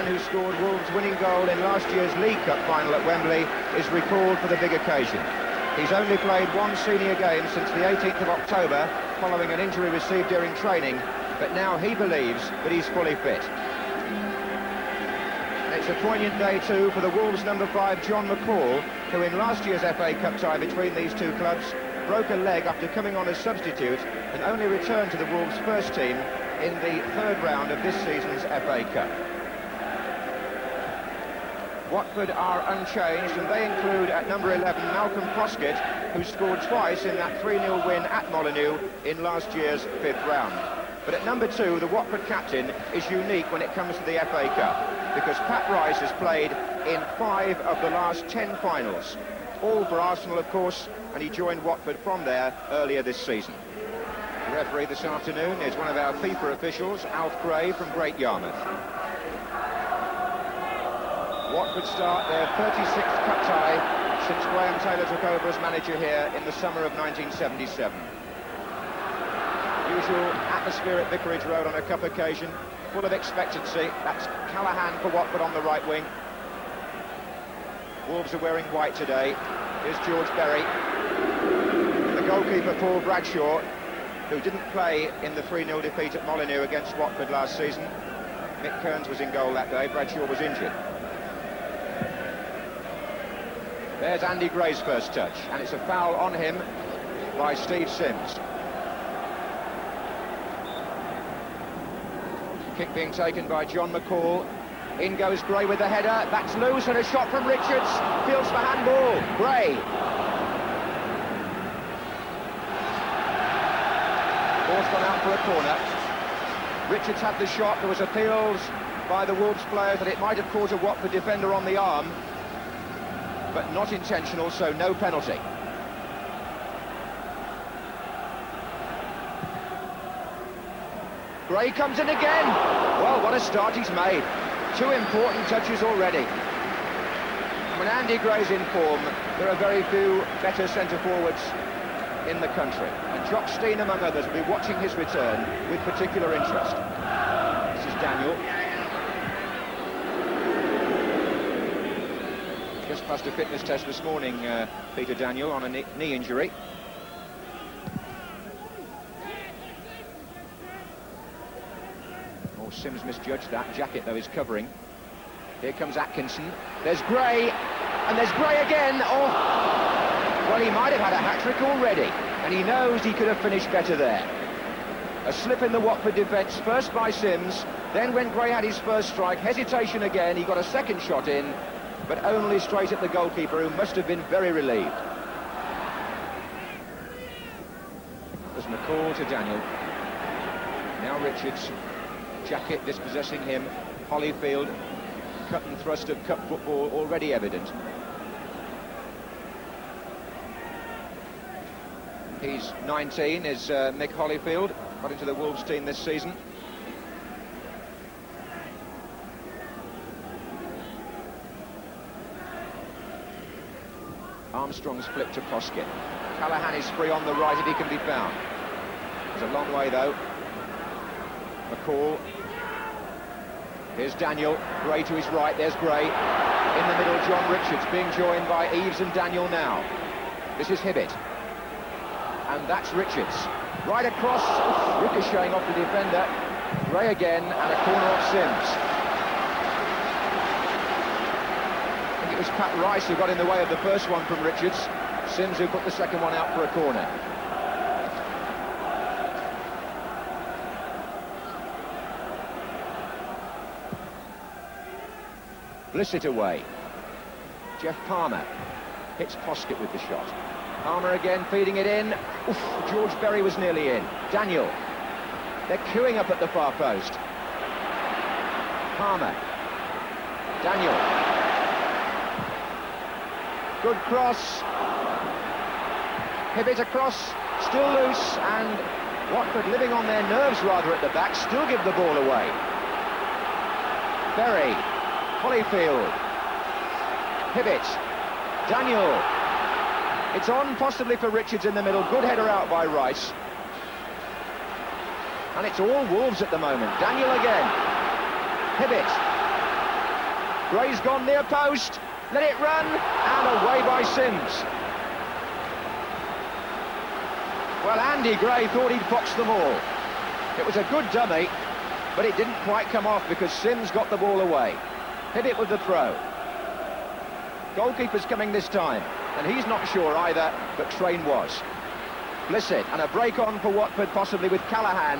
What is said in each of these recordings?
man who scored Wolves' winning goal in last year's League Cup final at Wembley is recalled for the big occasion. He's only played one senior game since the 18th of October, following an injury received during training, but now he believes that he's fully fit. It's a poignant day too for the Wolves' number 5, John McCall, who in last year's FA Cup tie between these two clubs broke a leg after coming on as substitute and only returned to the Wolves' first team in the third round of this season's FA Cup. Watford are unchanged, and they include at number 11 Malcolm Proskett, who scored twice in that 3-0 win at Molineux in last year's fifth round. But at number 2, the Watford captain is unique when it comes to the FA Cup, because Pat Rice has played in 5 of the last 10 finals, all for Arsenal of course, and he joined Watford from there earlier this season. The referee this afternoon is one of our FIFA officials, Alf Gray from Great Yarmouth. Watford start their 36th cup tie since Graham Taylor took over as manager here in the summer of 1977. Usual atmosphere at Vicarage Road on a cup occasion, full of expectancy. That's Callahan for Watford on the right wing. Wolves are wearing white today. Here's George Berry. The goalkeeper Paul Bradshaw, who didn't play in the 3-0 defeat at Molineux against Watford last season. Mick Kearns was in goal that day, Bradshaw was injured. There's Andy Gray's first touch, and it's a foul on him by Steve Sims. Kick being taken by John McCall. In goes Gray with the header. That's loose, and a shot from Richards. Fields for handball. Gray. Ball's gone out for a corner. Richards had the shot. There was appeals by the Wolves players that it might have caught a Watford defender on the arm, but not intentional, so no penalty. Gray comes in again. Well, what a start he's made. 2 important touches already. When Andy Gray's in form, there are very few better centre-forwards in the country. And Jock Stein, among others, will be watching his return with particular interest. This is Daniel. Just passed a fitness test this morning, Peter Daniel, on a knee injury. Oh, Sims misjudged that. Jacket, though, is covering. Here comes Atkinson. There's Gray, and there's Gray again. Oh, well, he might have had a hat-trick already, and he knows he could have finished better there. A slip in the Watford defence, first by Sims, then when Gray had his first strike, hesitation again, he got a second shot in, but only straight at the goalkeeper, who must have been very relieved. There's McCall to Daniel. Now Richards. Jacket dispossessing him. Holyfield. Cut and thrust of cup football already evident. He's 19, is Mick Holyfield. Got into the Wolves team this season. Armstrong's flick to Proskett. Callahan is free on the right if he can be found. There's a long way though. McCall. Here's Daniel. Gray to his right. There's Gray. In the middle, John Richards being joined by Eves and Daniel now. This is Hibbett. And that's Richards. Right across. Ricocheting off the defender. Gray again, and a corner off Sims. I think it was Pat Rice who got in the way of the first one from Richards. Sims who put the second one out for a corner. Bliss it away. Jeff Palmer hits Proskett with the shot. Palmer again feeding it in. Oof, George Berry was nearly in. Daniel. They're queuing up at the far post. Palmer. Daniel. Good cross. Hibbett across. Still loose, and Watford, living on their nerves rather at the back, still give the ball away. Berry. Holyfield. Hibbett. Daniel. It's on possibly for Richards in the middle. Good header out by Rice. And it's all Wolves at the moment. Daniel again. Hibbett. Gray's gone near post, let it run, and away by Sims. Well, Andy Gray thought he'd boxed them all. It was a good dummy, but it didn't quite come off because Sims got the ball away. Hit it with the throw. Goalkeeper's coming this time, and he's not sure either, but Train was. Blissett, and a break on for Watford, possibly with Callahan.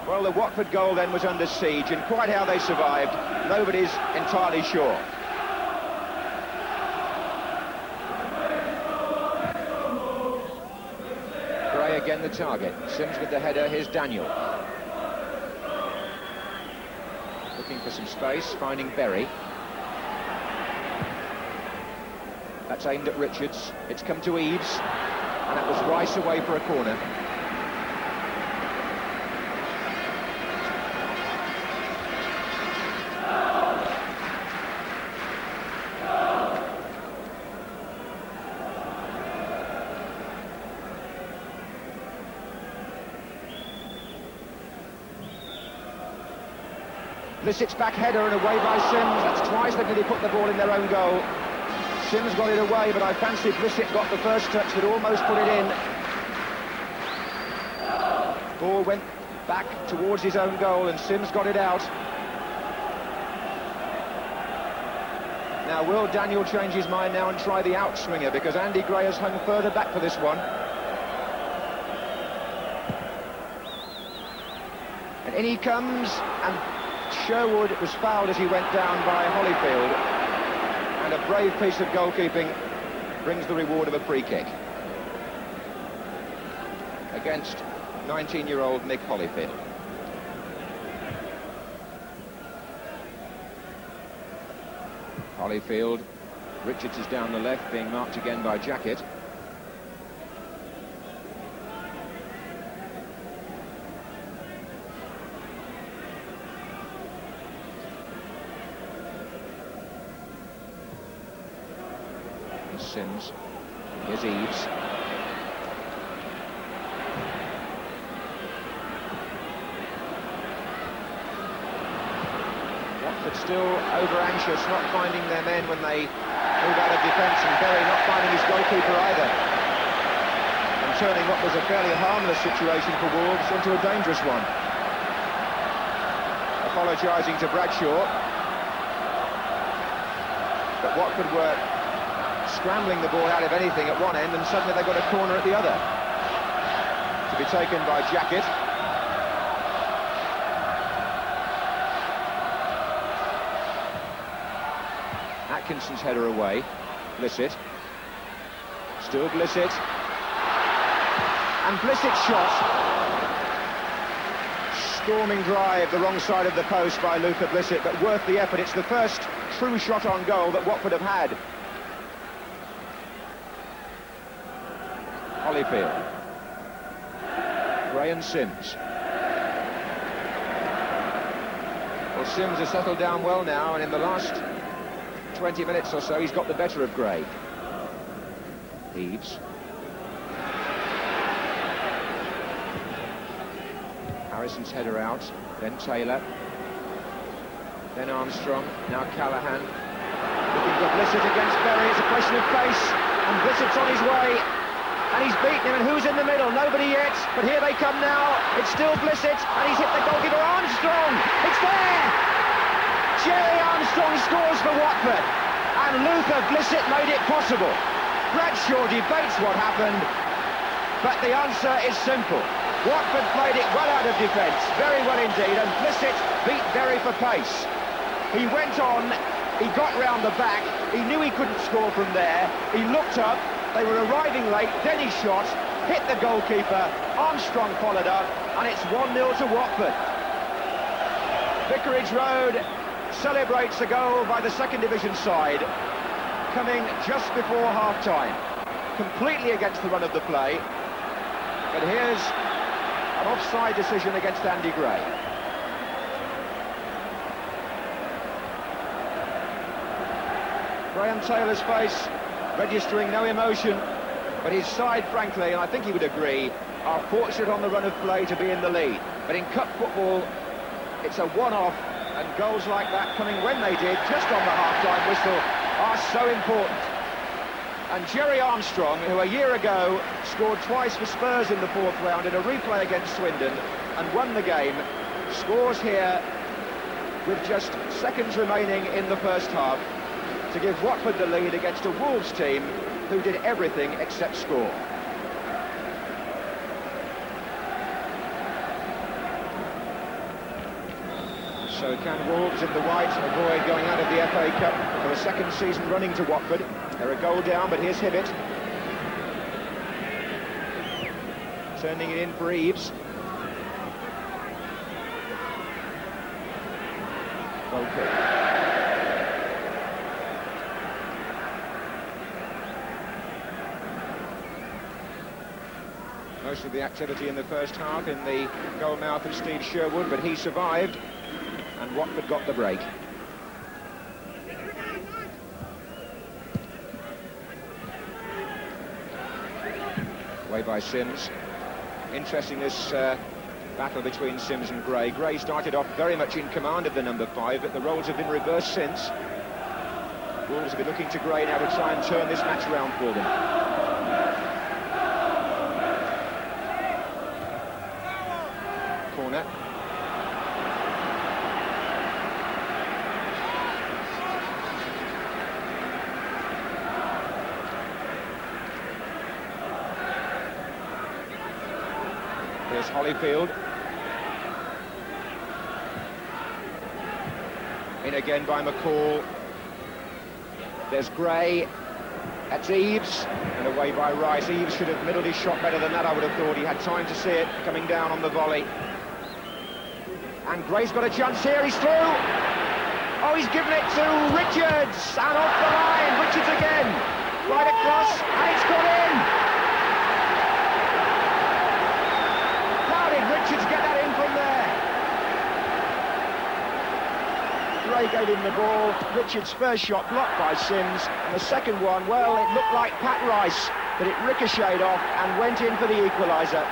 Well, the Watford goal then was under siege, and quite how they survived, nobody's entirely sure. Gray again the target. Sims with the header, here's Daniel. Looking for some space, finding Berry. That's aimed at Richards. It's come to Eves, and that was Rice away for a corner. Blissett's back header and away by Sims. That's twice they've nearly put the ball in their own goal. Sims got it away, but I fancy Blissett got the first touch that almost put it in. Ball went back towards his own goal and Sims got it out. Now, will Daniel change his mind now and try the outswinger, because Andy Gray has hung further back for this one. And in he comes, and Sherwood was fouled as he went down by Holyfield. And a brave piece of goalkeeping brings the reward of a free kick against 19-year-old Nick Holyfield. Holyfield, Richards is down the left, being marked again by Jacket. Sims, here's Eves. Watford still over-anxious, not finding their men when they move out of defence, and Berry not finding his goalkeeper either. And turning what was a fairly harmless situation for Wolves into a dangerous one. Apologising to Bradshaw. But Watford were scrambling the ball out of anything at one end, and suddenly they got a corner at the other. To be taken by Jacket. Atkinson's header away. Blissett. Still Blissett. And Blissett's shot. Storming drive, the wrong side of the post by Luther Blissett, but worth the effort. It's the first true shot on goal that Watford have had. Holyfield. Gray and Sims. Well, Sims has settled down well now, and in the last 20 minutes or so he's got the better of Gray. Eves. Harrison's header out, then Taylor, then Armstrong, now Callahan. Looking for Blissett against Berry. It's a question of pace, and Blissett's on his way. And he's beaten him, and who's in the middle? Nobody yet, but here they come now. It's still Blissett, and he's hit the goalkeeper. Armstrong! It's there! Jerry Armstrong scores for Watford, and Luther Blissett made it possible. Bradshaw debates what happened, but the answer is simple. Watford played it well out of defence, very well indeed, and Blissett beat Berry for pace. He went on, he got round the back, he knew he couldn't score from there, he looked up, they were arriving late, then he shot, hit the goalkeeper, Armstrong followed up, and it's 1-0 to Watford. Vicarage Road celebrates a goal by the second division side, coming just before half-time, completely against the run of the play. But here's an offside decision against Andy Gray. Graham Taylor's face registering no emotion, but his side, frankly, and I think he would agree, are fortunate on the run of play to be in the lead. But in cup football, it's a one-off, and goals like that coming when they did, just on the half-time whistle, are so important. And Jerry Armstrong, who a year ago scored twice for Spurs in the fourth round in a replay against Swindon and won the game, scores here with just seconds remaining in the first half to give Watford the lead against a Wolves team who did everything except score. So can Wolves in the white avoid going out of the FA Cup for the second season running to Watford? They're a goal down, but here's Hibbett. Turning it in for Eves. Goal kick. Most of the activity in the first half in the goal mouth of Steve Sherwood, but he survived, and Watford got the break. Away by Sims. Interesting, this battle between Sims and Gray. Gray started off very much in command of the number 5, but the roles have been reversed since. Wolves have been looking to Gray now to try and turn this match round for them. Corner. Here's Holyfield. In again by McCall. There's Gray. That's Eves. And away by Rice. Eves should have middled his shot better than that, I would have thought. He had time to see it coming down on the volley. And Gray's got a chance here. He's through. Oh, he's given it to Richards. And off the line. Richards again. Right across. And it's gone in. Richards get that in from there. Gray gave him the ball. Richards' first shot blocked by Sims, and the second one, well, it looked like Pat Rice, but it ricocheted off and went in for the equaliser.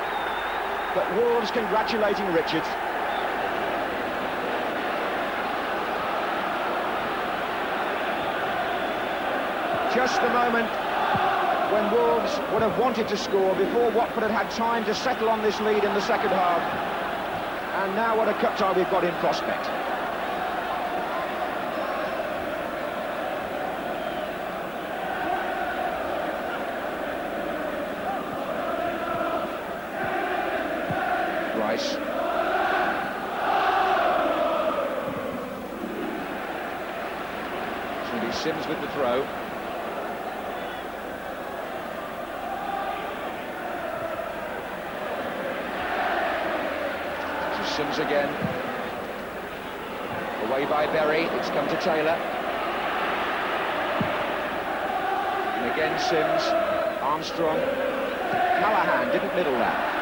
But Wolves congratulating Richards. Just the moment when Wolves would have wanted to score before Watford had had time to settle on this lead in the second half. And now what a cup tie we've got in prospect. Rice. It's going to be Sims with the throw. Sims again. Away by Berry. It's come to Taylor. And again Sims. Armstrong. Callahan didn't middle that.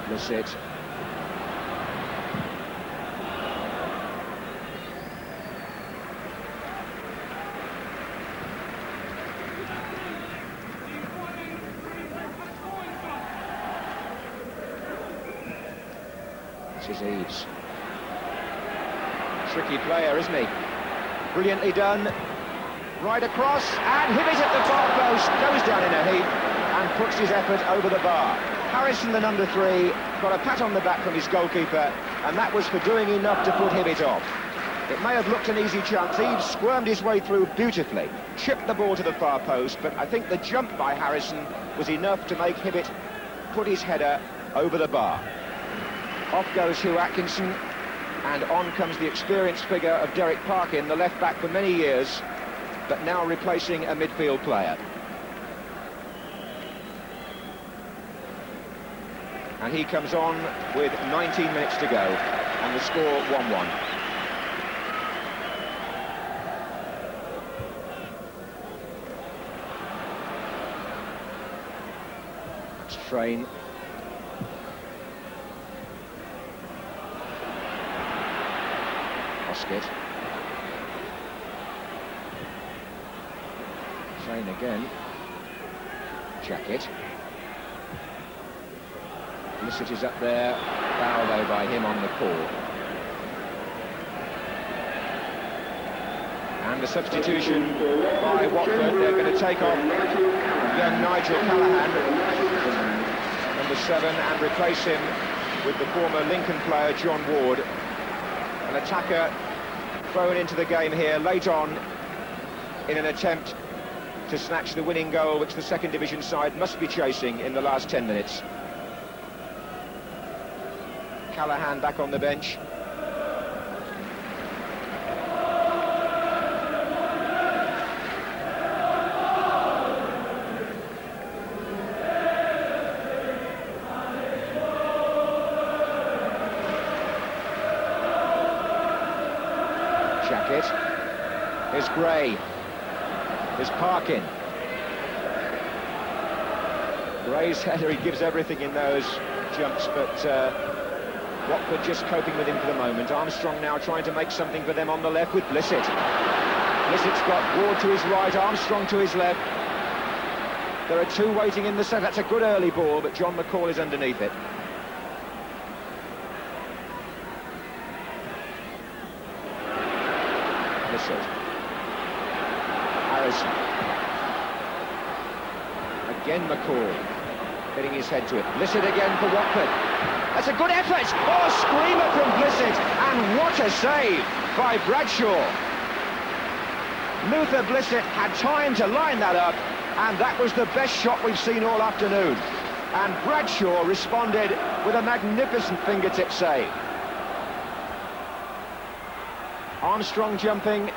That's it. This is Eves. Tricky player, isn't he? Brilliantly done. Right across, and Hibbett at the far post, goes down in a heap and puts his effort over the bar. Harrison, the number 3, got a pat on the back from his goalkeeper, and that was for doing enough to put Hibbett off. It may have looked an easy chance. Eves squirmed his way through beautifully, chipped the ball to the far post, but I think the jump by Harrison was enough to make Hibbett put his header over the bar. Off goes Hugh Atkinson, and on comes the experienced figure of Derek Parkin, the left-back for many years, but now replacing a midfield player. And he comes on with 19 minutes to go, and the score 1-1. Train. Poskett. Train again. Jacket. Blissett is up there. Foul though by him on the call. And the substitution by Watford. They're going to take off young Nigel Callaghan, number 7, and replace him with the former Lincoln player John Ward. An attacker thrown into the game here late on in an attempt to snatch the winning goal, which the second division side must be chasing in the last 10 minutes. Callaghan back on the bench. Jacket. Here's Gray. Here's Parkin. Gray's header, he gives everything in those jumps, but Watford just coping with him for the moment. Armstrong now trying to make something for them on the left with Blissett. Blissett's got Ward to his right, Armstrong to his left. There are two waiting in the centre. That's a good early ball, but John McCall is underneath it. Blissett. Harrison. Again McCall, getting his head to it. Blissett again for Watford. That's a good effort. Oh, a screamer from Blissett, and what a save by Bradshaw. Luther Blissett had time to line that up, and that was the best shot we've seen all afternoon. And Bradshaw responded with a magnificent fingertip save. Armstrong jumping,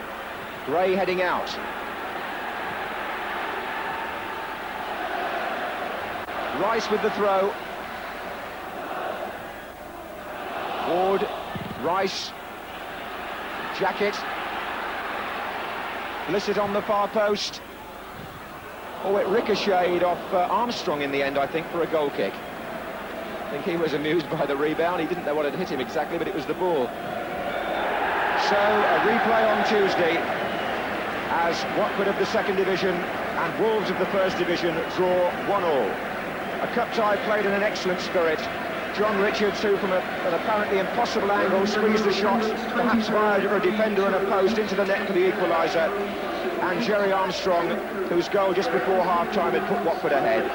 Gray heading out. Rice with the throw. Ward, Rice, Jacket, Blissett on the far post. Oh, it ricocheted off Armstrong in the end, I think, for a goal kick. I think he was amused by the rebound. He didn't know what had hit him exactly, but it was the ball. So, a replay on Tuesday as Watford of the second division and Wolves of the first division draw 1-1. A cup tie played in an excellent spirit. John Richards, who from an apparently impossible angle squeezed the shot, perhaps via a defender and a post, into the net for the equaliser. And Jerry Armstrong, whose goal just before half-time had put Watford ahead.